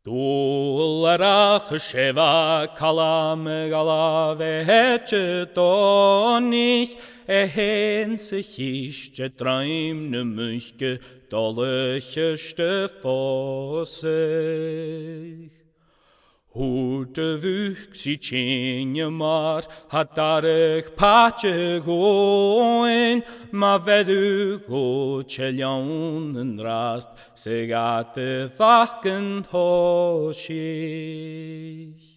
Dúlarach seva kalam gala vehetchetonich hen sich ische traim ne muchke dolliche stefosig. Hute vuks I tjenje mar, hat darich patje goen, ma vedu go tjeljonen rast, segate vachen hoshich.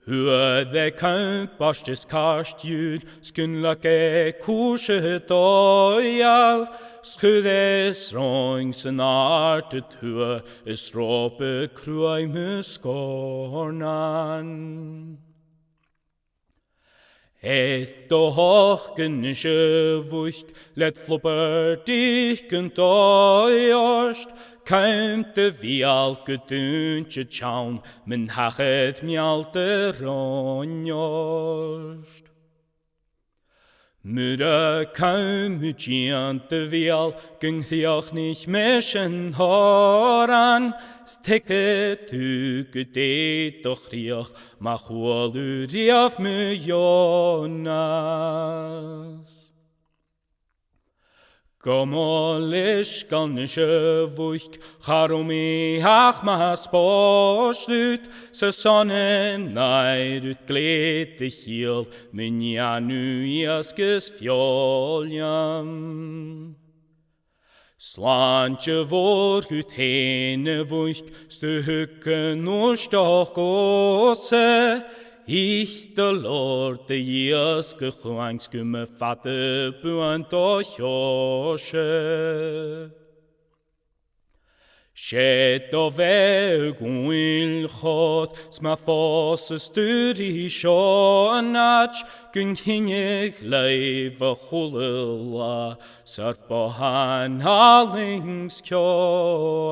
Hur de kamp barstes karst jud, skunlake kushe doyal, skudes rongsen artet hur, esrope kruai muskornan. Et do hochen vucht, let flopper dich doyorst, Kaimte vi alke duntje tjaun, men hachet mjalte ronjost. Müde kaum utjante vi al, gung thioch nicht meschen horan, steke tuke det doch rioch, mach wol uriaf me Jonas. Gomolisch galnische vucht, charumi hach mas poslut, se sonne neirut glete hiel, min janu jaskes fjoljam. Slantje vor ut hene vucht, stukke norsk doch gosse, Ich der Lord der Jeske chuangskumme fatte buant ochosche. Shet ove gwil chod, sma fos ysturi shonach, gung hinig leif a chulilla, sart bohan halings kjoas.